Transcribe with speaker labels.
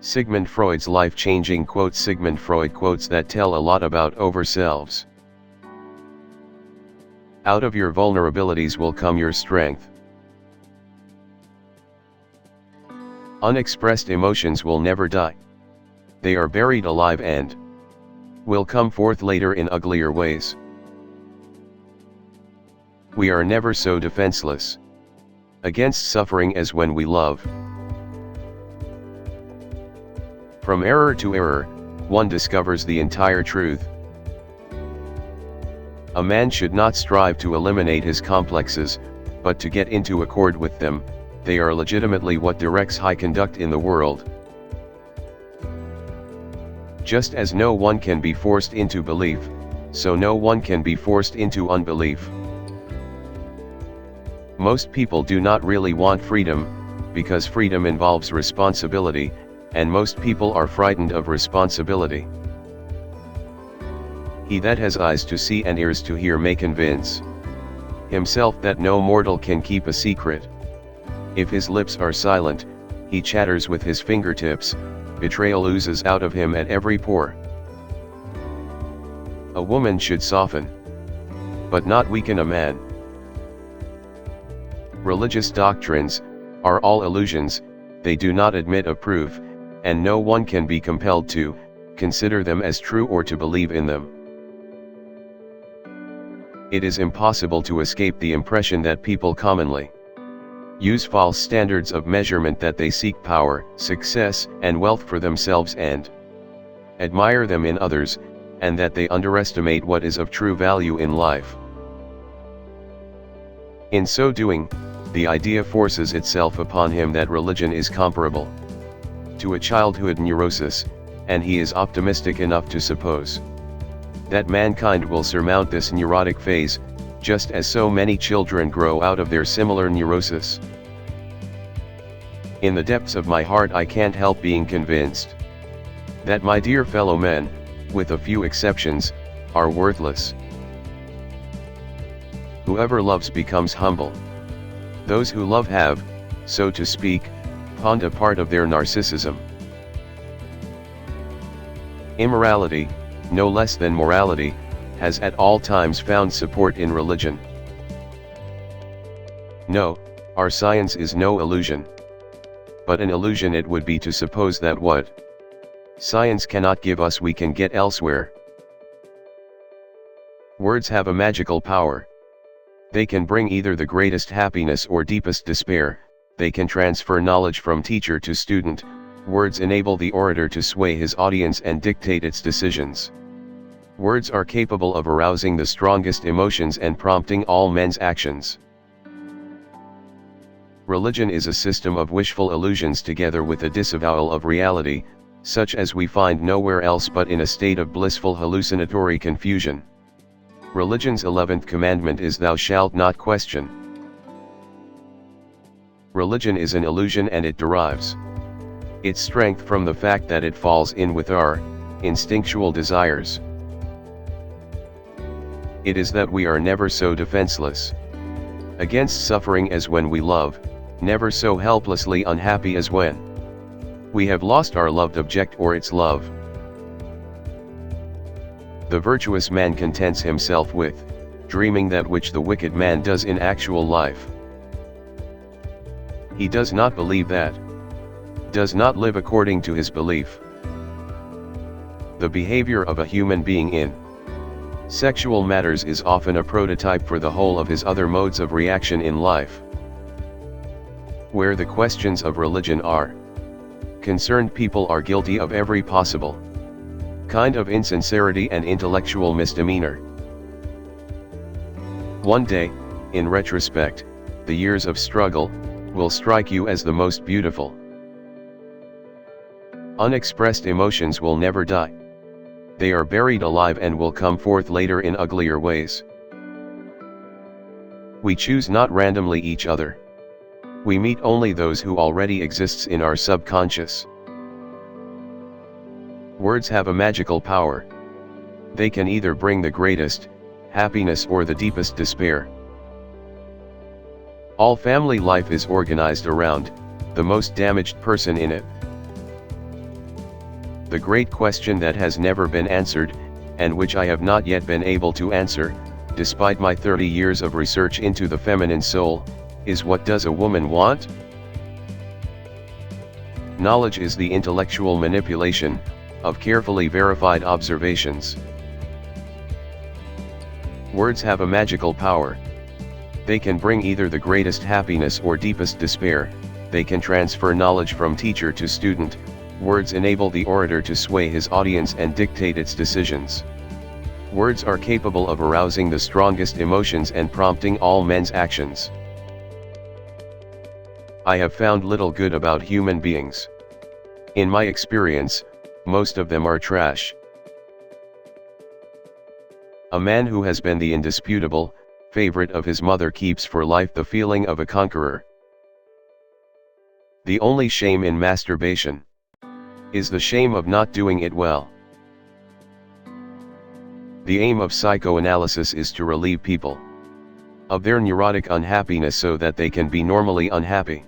Speaker 1: Sigmund Freud's life-changing quotes. Sigmund Freud quotes that tell a lot about ourselves. Out of your vulnerabilities will come your strength. Unexpressed emotions will never die. They are buried alive and will come forth later in uglier ways. We are never so defenseless against suffering as when we love. From error to error, one discovers the entire truth. A man should not strive to eliminate his complexes, but to get into accord with them. They are legitimately what directs high conduct in the world. Just as no one can be forced into belief, so no one can be forced into unbelief. Most people do not really want freedom, because freedom involves responsibility, and most people are frightened of responsibility. He that has eyes to see and ears to hear may convince himself that no mortal can keep a secret. If his lips are silent, he chatters with his fingertips, betrayal oozes out of him at every pore. A woman should soften, but not weaken a man. Religious doctrines are all illusions, they do not admit of proof, and no one can be compelled to consider them as true or to believe in them. It is impossible to escape the impression that people commonly use false standards of measurement, that they seek power, success, and wealth for themselves and admire them in others, and that they underestimate what is of true value in life. In so doing, the idea forces itself upon him that religion is comparable to a childhood neurosis, and he is optimistic enough to suppose that mankind will surmount this neurotic phase, just as so many children grow out of their similar neurosis. In the depths of my heart I can't help being convinced that my dear fellow men, with a few exceptions, are worthless. Whoever loves becomes humble. Those who love have, so to speak, pawned a part of their narcissism. Immorality, no less than morality, has at all times found support in religion. No, our science is no illusion. But an illusion it would be to suppose that what science cannot give us we can get elsewhere. Words have a magical power. They can bring either the greatest happiness or deepest despair. They can transfer knowledge from teacher to student. Words enable the orator to sway his audience and dictate its decisions. Words are capable of arousing the strongest emotions and prompting all men's actions. Religion is a system of wishful illusions together with a disavowal of reality, such as we find nowhere else but in a state of blissful hallucinatory confusion. Religion's 11th commandment is thou shalt not question. Religion is an illusion and it derives its strength from the fact that it falls in with our instinctual desires. It is that we are never so defenseless against suffering as when we love, never so helplessly unhappy as when we have lost our loved object or its love. The virtuous man contents himself with dreaming that which the wicked man does in actual life. He does not believe that, does not live according to his belief. The behavior of a human being in sexual matters is often a prototype for the whole of his other modes of reaction in life. Where the questions of religion are concerned, people are guilty of every possible kind of insincerity and intellectual misdemeanor. One day, in retrospect, the years of struggle will strike you as the most beautiful. Unexpressed emotions will never die. They are buried alive and will come forth later in uglier ways. We choose not randomly each other. We meet only those who already exists in our subconscious. Words have a magical power. They can either bring the greatest happiness or the deepest despair. All family life is organized around the most damaged person in it. The great question that has never been answered, and which I have not yet been able to answer, despite my 30 years of research into the feminine soul, is what does a woman want? Knowledge is the intellectual manipulation of carefully verified observations. Words have a magical power. They can bring either the greatest happiness or deepest despair. They can transfer knowledge from teacher to student. Words enable the orator to sway his audience and dictate its decisions. Words are capable of arousing the strongest emotions and prompting all men's actions. I have found little good about human beings. In my experience, most of them are trash. A man who has been the indisputable favorite of his mother keeps for life the feeling of a conqueror. The only shame in masturbation is the shame of not doing it well. The aim of psychoanalysis is to relieve people of their neurotic unhappiness so that they can be normally unhappy.